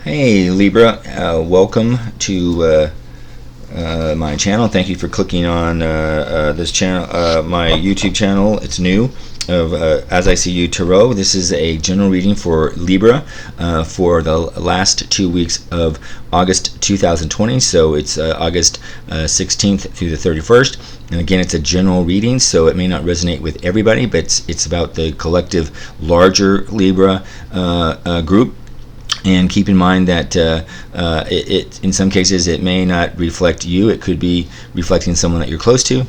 Hey Libra, welcome to my channel. Thank you for clicking on this channel, my YouTube channel. It's new, of As I See You Tarot. This is a general reading for Libra for the last 2 weeks of August 2020. So it's August 16th through the 31st. And again, it's a general reading, so it may not resonate with everybody, but it's about the collective larger Libra group. And keep in mind that in some cases it may not reflect you. It could be reflecting someone that you're close to.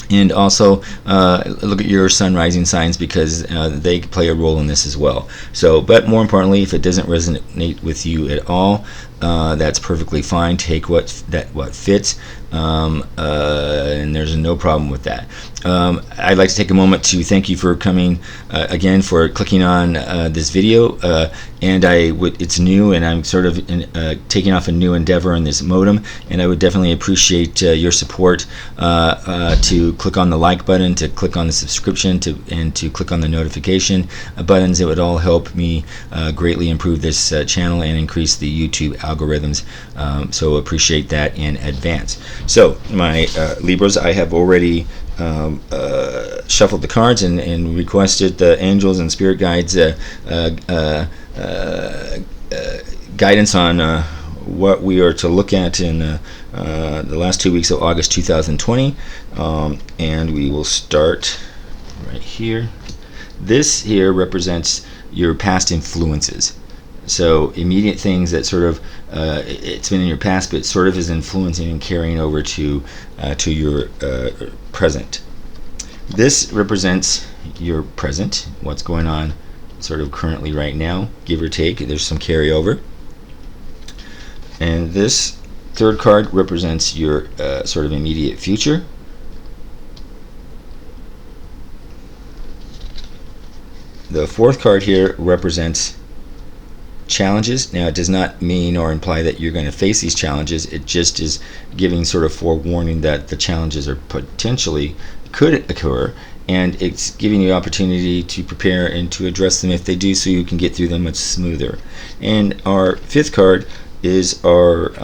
And also look at your sun rising signs, because they play a role in this as well. So, but more importantly, if it doesn't resonate with you at all, that's perfectly fine. Take what fits, and there's no problem with that. I'd like to take a moment to thank you for coming again, for clicking on this video. And it's new, and I'm sort of taking off a new endeavor in this modem, and I would definitely appreciate your support to click on the like button, to click on the subscription, and to click on the notification buttons. It would all help me greatly improve this channel and increase the YouTube algorithms. So appreciate that in advance. So my Libras, I have already shuffled the cards and requested the angels and spirit guides guidance on what we are to look at in the last 2 weeks of August 2020, and we will start right here. This here represents your past influences, so immediate things that sort of it's been in your past, but sort of is influencing and carrying over to your present. This represents your present, what's going on sort of currently right now, give or take. There's some carryover. And this third card represents your sort of immediate future. The fourth card here represents challenges. Now, it does not mean or imply that you're going to face these challenges. It just is giving sort of forewarning that the challenges are potentially could occur, and it's giving you opportunity to prepare and to address them if they do, so you can get through them much smoother. And our fifth card is our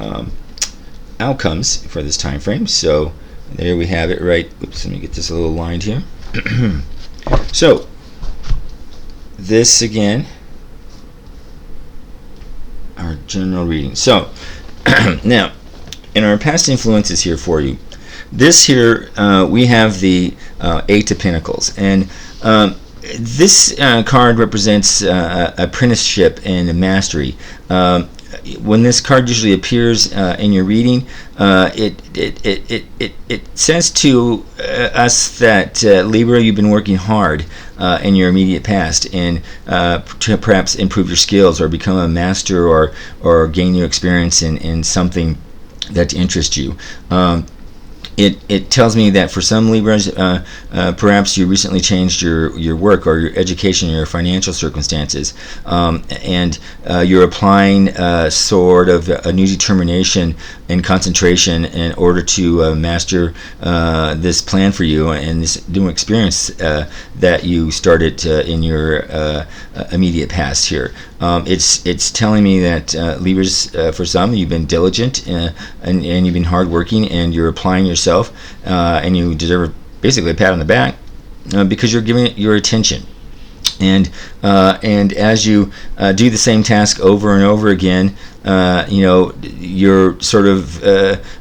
outcomes for this time frame. So there we have it, right? Oops, let me get this a little lined here. So this again, our general reading. So now, in our past influences here for you, this here we have the Eight of Pentacles, and this card represents apprenticeship and mastery. When this card usually appears in your reading, it says to us that Libra, you've been working hard in your immediate past, and to perhaps improve your skills or become a master, or gain new experience in something that interests you. It tells me that for some Libras, perhaps you recently changed your work or your education, your financial circumstances, and you're applying sort of a new determination and concentration in order to master this plan for you and this new experience that you started in your immediate past here. It's telling me that Libras, for some, you've been diligent and you've been hardworking, and you're applying yourself, and you deserve basically a pat on the back because you're giving it your attention. And as you do the same task over and over again, you're sort of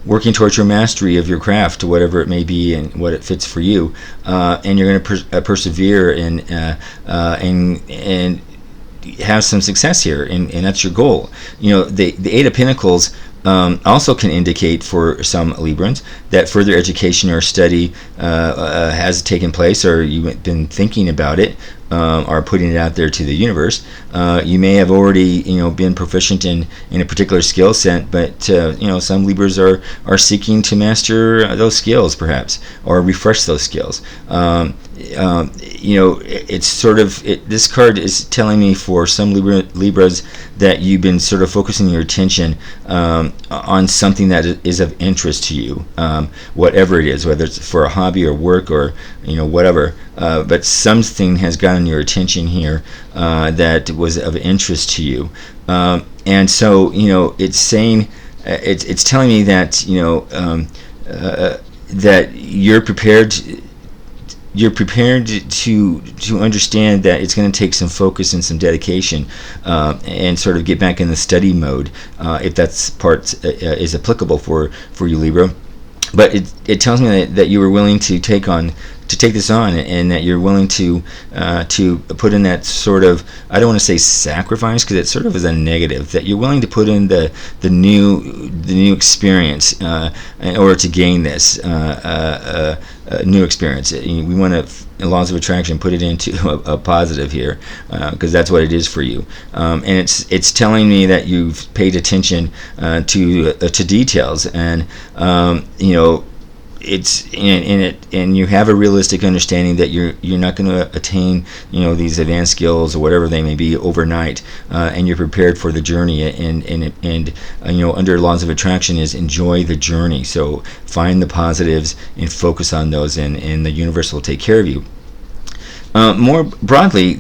working towards your mastery of your craft, whatever it may be and what it fits for you, and you're going to persevere and have some success here, and that's your goal. The Eight of Pentacles also can indicate for some Librans that further education or study has taken place, or you've been thinking about it, or putting it out there to the universe. You may have already been proficient in a particular skill set, but some Libras are seeking to master those skills, perhaps, or refresh those skills. It's sort of this card is telling me for some Libras that you've been sort of focusing your attention on something that is of interest to you, whatever it is, whether it's for a hobby or work or whatever. But something has gotten on your attention here that was of interest to you. And so, it's saying, it's telling me that, that you're prepared to understand that it's going to take some focus and some dedication, and sort of get back in the study mode, if that's part is applicable for you, Libra. But it tells me that you were willing to take this on, and that you're willing to put in that sort of, I don't want to say sacrifice, because it sort of is a negative, that you're willing to put in the new experience in order to gain this new experience. We want to, laws of attraction, put it into a positive here, because that's what it is for you. And it's telling me that you've paid attention to details, and it's in it, and you have a realistic understanding that you're not going to attain these advanced skills or whatever they may be overnight, and you're prepared for the journey, and under laws of attraction is enjoy the journey. So find the positives and focus on those, and the universe will take care of you. More broadly,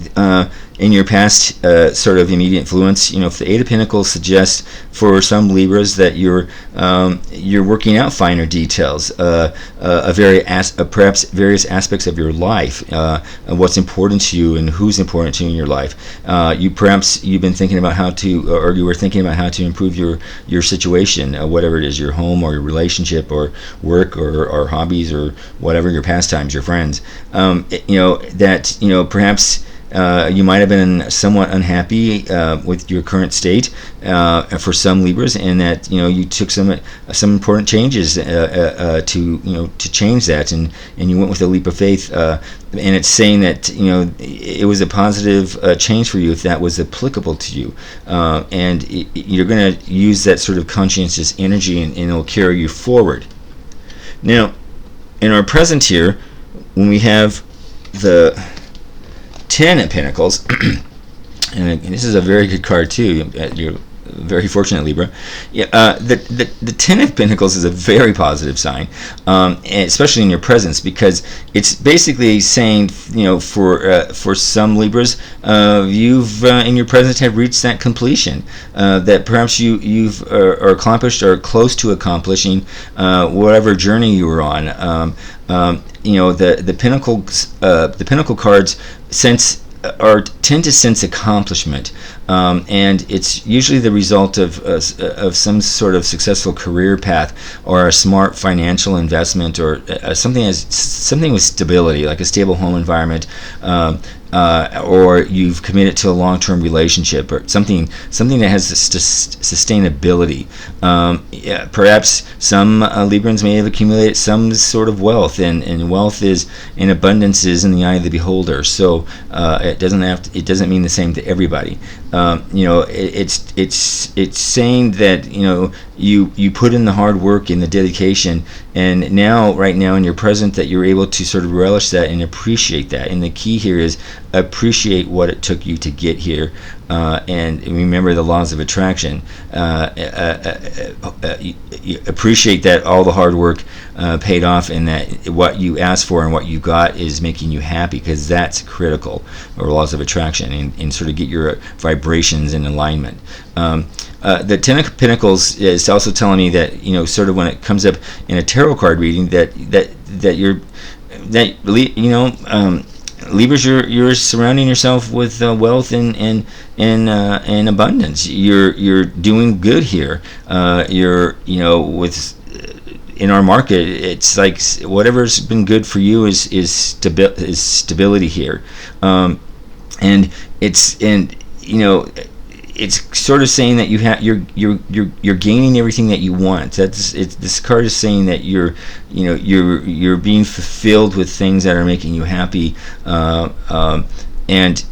in your past sort of immediate influence, if the Eight of Pentacles suggests for some Libras that you're working out finer details, perhaps various aspects of your life, what's important to you and who's important to you in your life. You've been thinking about how to, or you were thinking about how to improve your situation, whatever it is, your home or your relationship or work or hobbies or whatever, your pastimes, your friends. Perhaps you might have been somewhat unhappy with your current state for some Libras, and that you took some important changes to change that, and you went with a leap of faith. And it's saying that it was a positive change for you if that was applicable to you, and you're going to use that sort of conscientious energy, and it'll carry you forward. Now, in our present here, when we have the Ten of Pentacles, and this is a very good card too. You're very fortunate, Libra. Yeah, the Ten of Pentacles is a very positive sign, especially in your presence, because it's basically saying, for some Libras, you've in your presence have reached that completion, that perhaps you've are accomplished or close to accomplishing whatever journey you were on. The Pentacle cards tend to sense accomplishment, and it's usually the result of some sort of successful career path, or a smart financial investment, or something with stability, like a stable home environment, or you've committed to a long-term relationship, or something that has sustainability. Perhaps some Librans may have accumulated some sort of wealth, and wealth is in abundance is in the eye of the beholder. So it doesn't mean the same to everybody. It's saying that you put in the hard work and the dedication, and right now in your present, that you're able to sort of relish that and appreciate that. And the key here is appreciate what it took you to get here, and remember the laws of attraction. Appreciate that all the hard work paid off, and that what you asked for and what you got is making you happy, because that's critical, or laws of attraction, and sort of get your vibrations in alignment. The Ten of Pentacles is also telling me that sort of when it comes up in a tarot card reading, Libras, you're surrounding yourself with wealth and abundance. You're doing good here. In our market, it's like whatever's been good for you is stability here, and it's sort of saying that you're gaining everything that you want. This card is saying that you're being fulfilled with things that are making you happy, and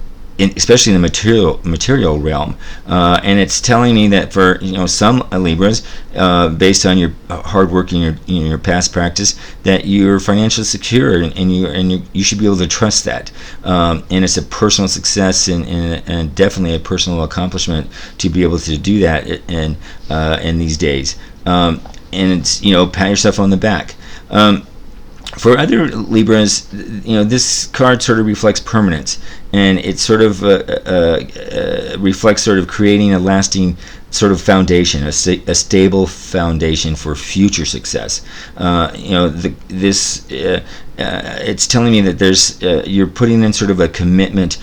especially in the material realm, and it's telling me that for some Libras, based on your hard work and your past practice, that you're financially secure, and you should be able to trust that, and it's a personal success, and definitely a personal accomplishment to be able to do that in these days, and it's pat yourself on the back. For other Libras, this card sort of reflects permanence, and it sort of reflects sort of creating a lasting sort of foundation, a stable foundation for future success. It's telling me that there's you're putting in sort of a commitment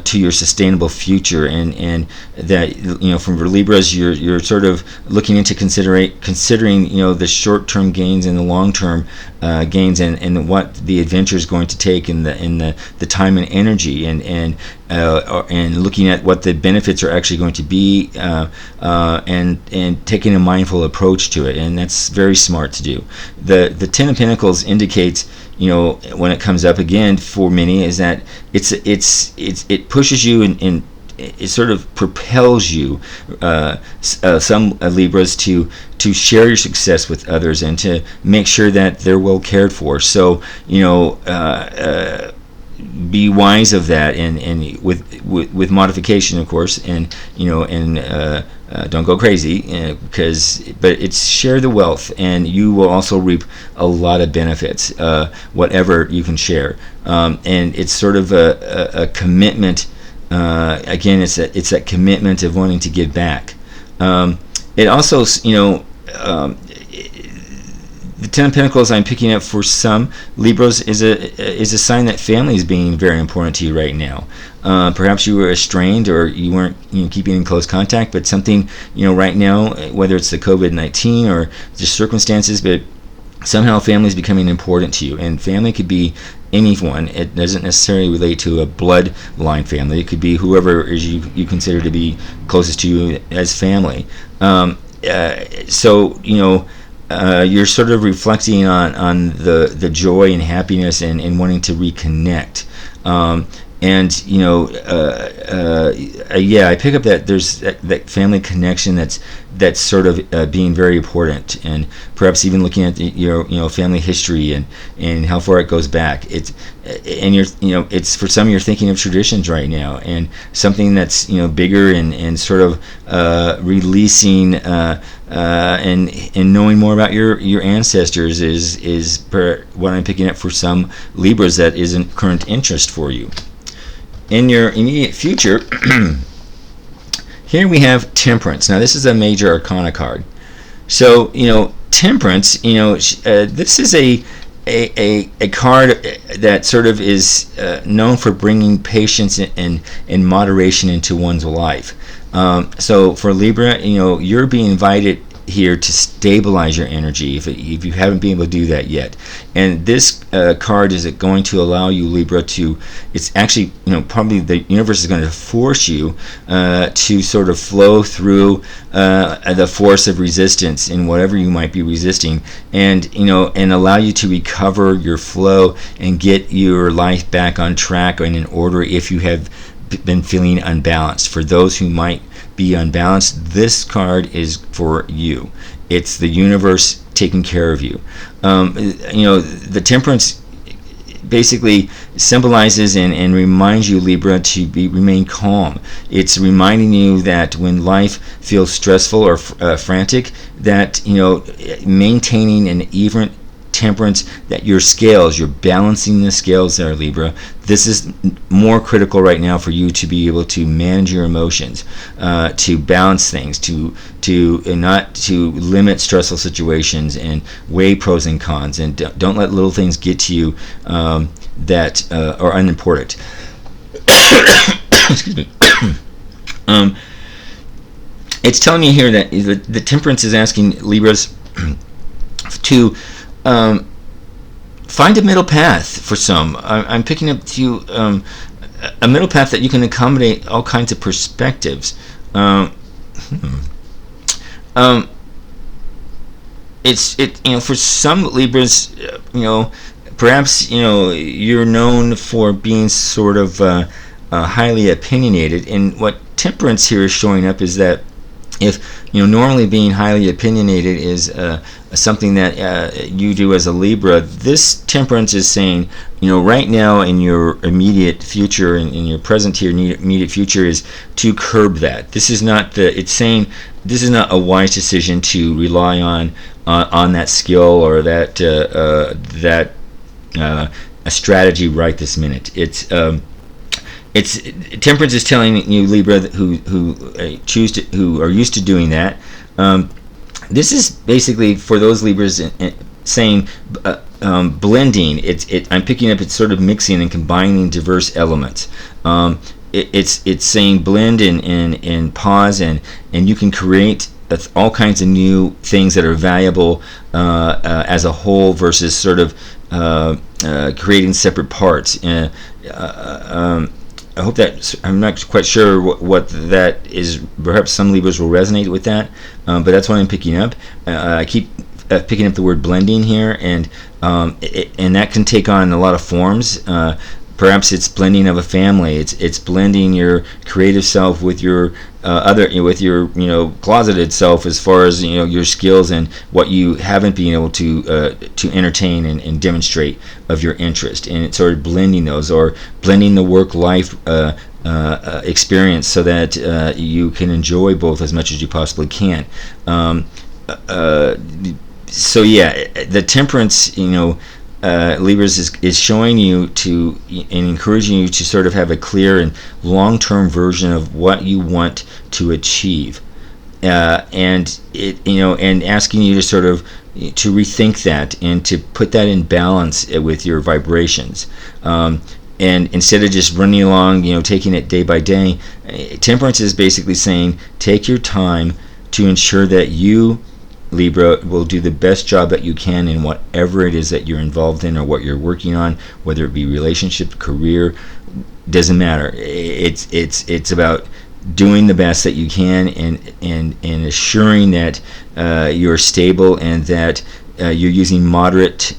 to your sustainable future, and that from Libras you're sort of looking into considering the short-term gains and the long-term gains, and what the adventure is going to take in the time and energy, and looking at what the benefits are actually going to be, and taking a mindful approach to it, and that's very smart to do. The Ten of Pentacles indicates, when it comes up again for many, is that it pushes you and it sort of propels you, some Libras, to share your success with others and to make sure that they're well cared for. So be wise of that, and with modification, of course, and don't go crazy, but it's share the wealth, and you will also reap a lot of benefits, whatever you can share, and it's sort of a commitment. Again, it's that commitment of wanting to give back. It also, the Ten of Pentacles I'm picking up for some Libras is a sign that family is being very important to you right now. Perhaps you were estranged, or you weren't keeping in close contact, but something right now, whether it's the COVID-19 or just circumstances, but somehow family is becoming important to you. And family could be anyone. It doesn't necessarily relate to a bloodline family. It could be whoever is you consider to be closest to you as family. You're sort of reflecting on the joy and happiness and wanting to reconnect. I pick up that there's that family connection that's sort of being very important, and perhaps even looking at your family history and how far it goes back. It's for some, you're thinking of traditions right now, and something that's bigger and sort of releasing and knowing more about your ancestors is what I'm picking up for some Libras that isn't current interest for you. In your immediate future, here we have Temperance. Now, this is a major arcana card. So, Temperance, this is a card that sort of is known for bringing patience and moderation into one's life. So for Libra, you're being invited here to stabilize your energy if you haven't been able to do that yet. And this card is going to allow you, Libra, it's actually, probably the universe is going to force you to sort of flow through the force of resistance in whatever you might be resisting, and allow you to recover your flow and get your life back on track and in order if you have been feeling unbalanced. For those who might be unbalanced, this card is for you. It's the universe taking care of you. The Temperance basically symbolizes and reminds you, Libra, to remain calm. It's reminding you that when life feels stressful or frantic, that maintaining an even temperance, that your scales, you're balancing the scales there, Libra. This is more critical right now for you to be able to manage your emotions, to balance things, to not to limit stressful situations and weigh pros and cons, and don't let little things get to you that are unimportant. Excuse me. It's telling me here that the Temperance is asking Libras to find a middle path for some. I'm picking up to you a middle path that you can accommodate all kinds of perspectives. For some Libras, perhaps you're known for being sort of highly opinionated, and what Temperance here is showing up is that if normally being highly opinionated is something that you do as a Libra, this Temperance is saying, right now in your immediate future, in your present here immediate future, is to curb that. This is not it's saying this is not a wise decision to rely on that skill or that a strategy right this minute. It's temperance is telling you, Libra, who are used to doing that. This is basically for those Libras saying blending. I'm picking up. It's sort of mixing and combining diverse elements. It's saying blend and pause, and you can create all kinds of new things that are valuable as a whole versus sort of creating separate parts. I hope that, I'm not quite sure what that is. Perhaps some Libras will resonate with that, but that's what I'm picking up. I keep picking up the word blending here, and that can take on a lot of forms. Perhaps it's blending of a family. It's blending your creative self with your with your closeted self, as far as your skills and what you haven't been able to entertain and demonstrate of your interest, and it's sort of blending those, or blending the work-life experience so that you can enjoy both as much as you possibly can. So yeah, the temperance, Libras is showing you to and encouraging you to sort of have a clear and long-term version of what you want to achieve, and and asking you to sort of to rethink that and to put that in balance with your vibrations. And instead of just running along, taking it day by day, temperance is basically saying take your time to ensure that you, Libra, will do the best job that you can in whatever it is that you're involved in or what you're working on, whether it be relationship, career, doesn't matter. It's about doing the best that you can, and assuring that you're stable, and that you're using moderation,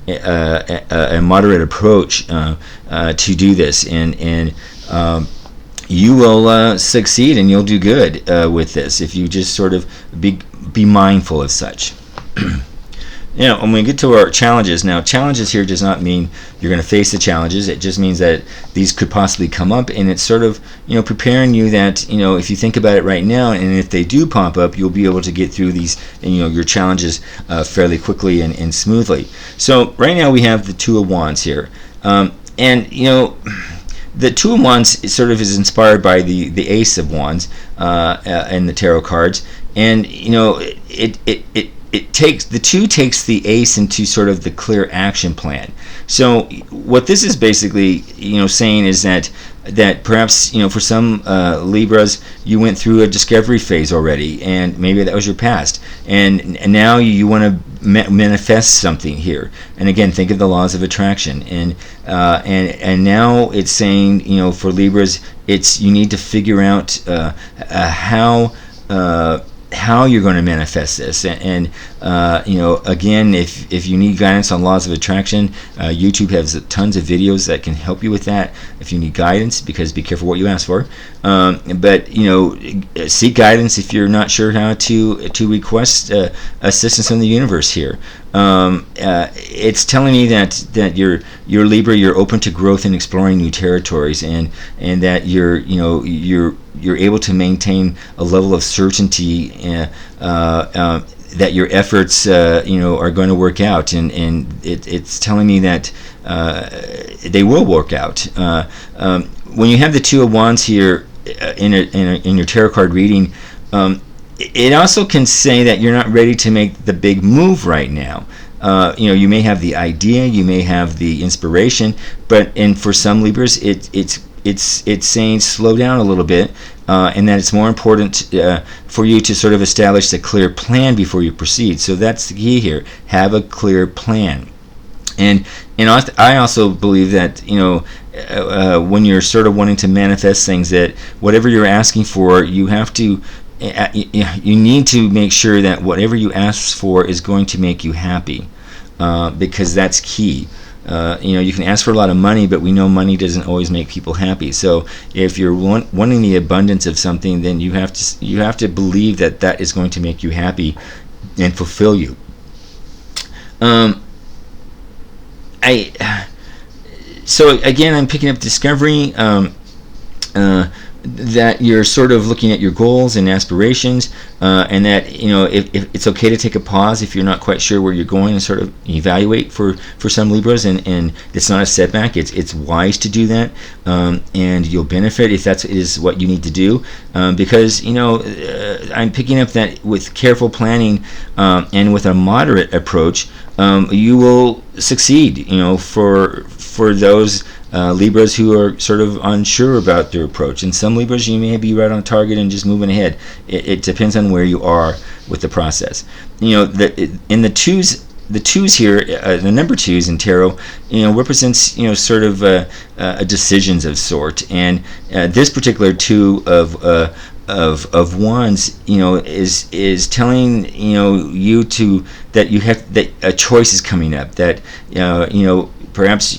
a moderate approach to do this, and you will succeed, and you'll do good with this if you just sort of be mindful of such. When we get to our challenges, now challenges here does not mean you're going to face the challenges. It just means that these could possibly come up, and it's sort of preparing you that if you think about it right now, and if they do pop up, you'll be able to get through these your challenges fairly quickly and smoothly. So right now we have the Two of Wands here, and the Two of Wands sort of is inspired by the Ace of Wands and the tarot cards, and it takes the Ace into sort of the clear action plan. So what this is basically saying is that perhaps for some Libras, you went through a discovery phase already, and maybe that was your past, and now you want to manifest something here. And again, think of the laws of attraction, and now it's saying for Libras, you need to figure out how you're going to manifest this, and again, if you need guidance on laws of attraction, YouTube has tons of videos that can help you with that if you need guidance, because be careful what you ask for, but seek guidance if you're not sure how to request assistance from the universe here. It's telling me that you're Libra, you're open to growth and exploring new territories, and that you're able to maintain a level of certainty that your efforts are going to work out, and it's telling me that they will work out. When you have the Two of Wands here in your tarot card reading, it also can say that you're not ready to make the big move right now. You may have the idea, you may have the inspiration, but for some Libras, it's saying slow down a little bit, and that it's more important for you to sort of establish a clear plan before you proceed. So that's the key here. Have a clear plan. And I also believe that when you're sort of wanting to manifest things, that whatever you're asking for, you have to you need to make sure that whatever you ask for is going to make you happy, because that's key. You can ask for a lot of money, but we know money doesn't always make people happy. So if you're wanting the abundance of something, then you have to believe that is going to make you happy and fulfill you. So again, I'm picking up discovery. that you're sort of looking at your goals and aspirations, and that if it's okay to take a pause if you're not quite sure where you're going, and sort of evaluate for some Libras, and it's not a setback. It's wise to do that, and you'll benefit if that is what you need to do, because I'm picking up that with careful planning and with a moderate approach, you will succeed. For those Libras who are sort of unsure about their approach. And some Libras, you may be right on target and just moving ahead. It depends on where you are with the process. In the twos here, the number twos in tarot, represents sort of a decisions of sort. And this particular two of wands, is telling you to that a choice is coming up. That perhaps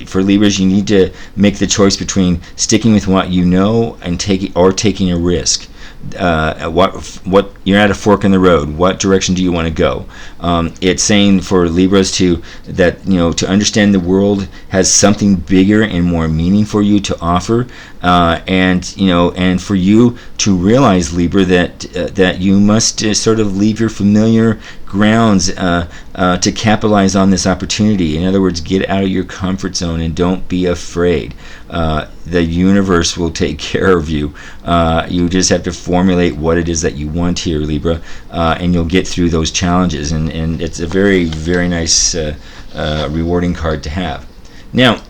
for Libras, you need to make the choice between sticking with what you know and taking a risk. What you're at a fork in the road. What direction do you want to go? It's saying for Libras to understand the world has something bigger and more meaning for you to offer, and for you to realize, Libra, that you must sort of leave your familiar grounds to capitalize on this opportunity. In other words, get out of your comfort zone and don't be afraid. The universe will take care of you. You just have to formulate what it is that you want here, Libra, and you'll get through those challenges. And it's a very, very nice, rewarding card to have. Now,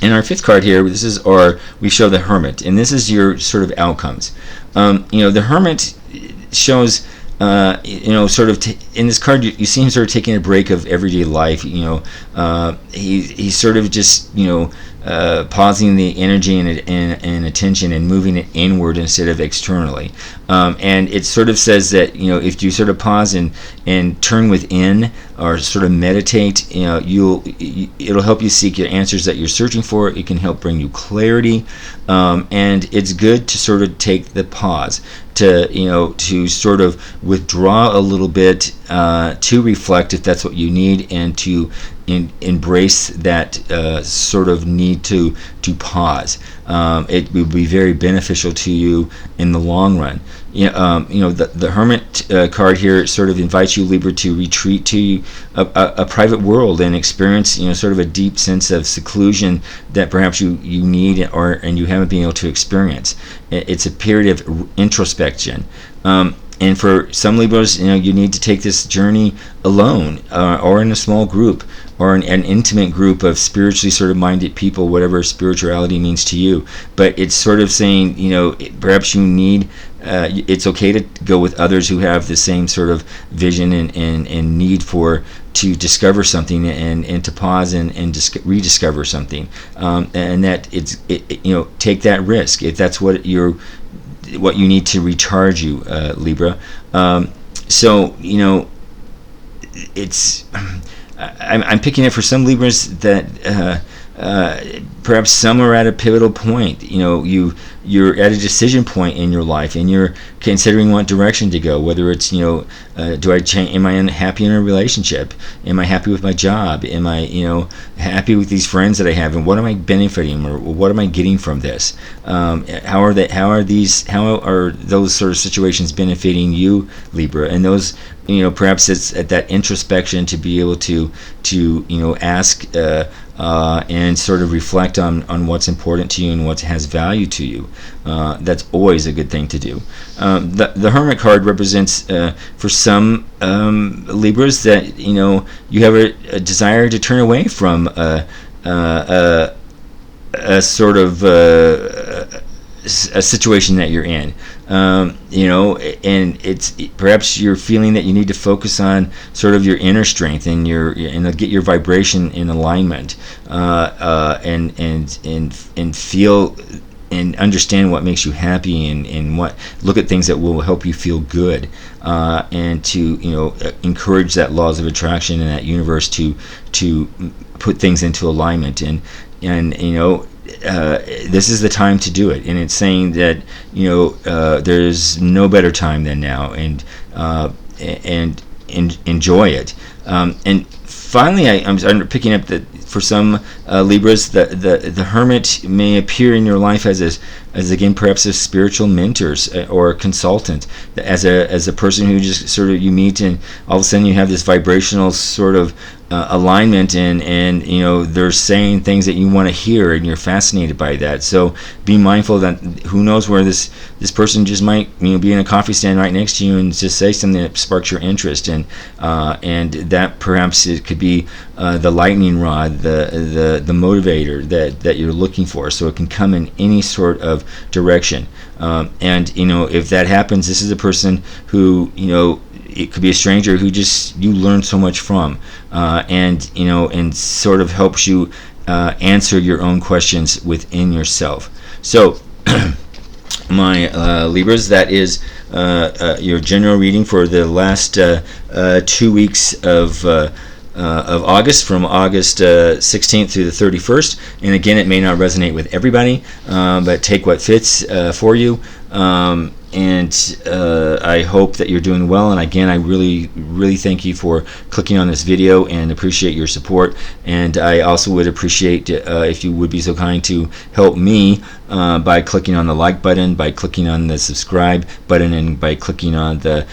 in our fifth card here, we show the Hermit, and this is your sort of outcomes. The Hermit shows, sort of in this card, you see him sort of taking a break of everyday life. He's sort of just pausing the energy and attention and moving it inward instead of externally. And it sort of says that if you sort of pause and turn within or sort of meditate, it'll help you seek your answers that you're searching for. It can help bring you clarity, and it's good to sort of take the pause to sort of withdraw a little bit, to reflect if that's what you need, and to embrace that sort of need to pause. It will be very beneficial to you in the long run. The Hermit card here sort of invites you, Libra, to retreat to a private world and experience sort of a deep sense of seclusion that perhaps you need and you haven't been able to experience. It's a period of introspection. And for some Libras, you need to take this journey alone, or in a small group, or an intimate group of spiritually sort of minded people, whatever spirituality means to you. But it's sort of saying, perhaps you need, it's okay to go with others who have the same sort of vision and need to discover something, and to pause and rediscover something. And that take that risk if that's what you need to recharge you, Libra. So it's I'm picking it for some Libras that perhaps some are at a pivotal point. You're at a decision point in your life, and you're considering what direction to go. Whether it's do I change? Am I unhappy in a relationship? Am I happy with my job? Am I happy with these friends that I have? And what am I benefiting, or what am I getting from this? How are those sort of situations benefiting you, Libra? And those perhaps it's at that introspection to be able to ask and sort of reflect on what's important to you and what has value to you. That's always a good thing to do. The Hermit card represents for some Libras that you have a desire to turn away from a sort of a situation that you're in, and it's perhaps you're feeling that you need to focus on sort of your inner strength and get your vibration in alignment, and feel and understand what makes you happy, and look at things that will help you feel good, and to encourage that laws of attraction and that universe to put things into alignment, and this is the time to do it. And it's saying that there's no better time than now, and enjoy it. And finally, I'm picking up that for some Libras, the Hermit may appear in your life as as again perhaps a spiritual mentor or a consultant, as a person who just sort of you meet and all of a sudden you have this vibrational sort of alignment, and you know they're saying things that you want to hear and you're fascinated by that. So be mindful that who knows where this person just might, you know, be in a coffee stand right next to you and just say something that sparks your interest, and that perhaps it could be the lightning rod, the motivator that you're looking for. So it can come in any sort of direction, and you know if that happens, this is a person who, you know, it could be a stranger who just you learn so much from, and you know, and sort of helps you answer your own questions within yourself. So my Libras, that is your general reading for the last 2 weeks of August, from August 16th through the 31st. And again, it may not resonate with everybody, but take what fits for you. And I hope that you're doing well. And again, I really thank you for clicking on this video and appreciate your support. And I also would appreciate if you would be so kind to help me by clicking on the like button, by clicking on the subscribe button, and by clicking on the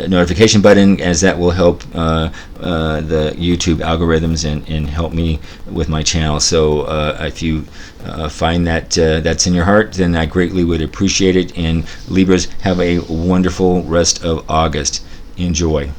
notification button, as that will help the YouTube algorithms and help me with my channel. So if you find that that's in your heart, then I greatly would appreciate it. And Libras, have a wonderful rest of August. Enjoy.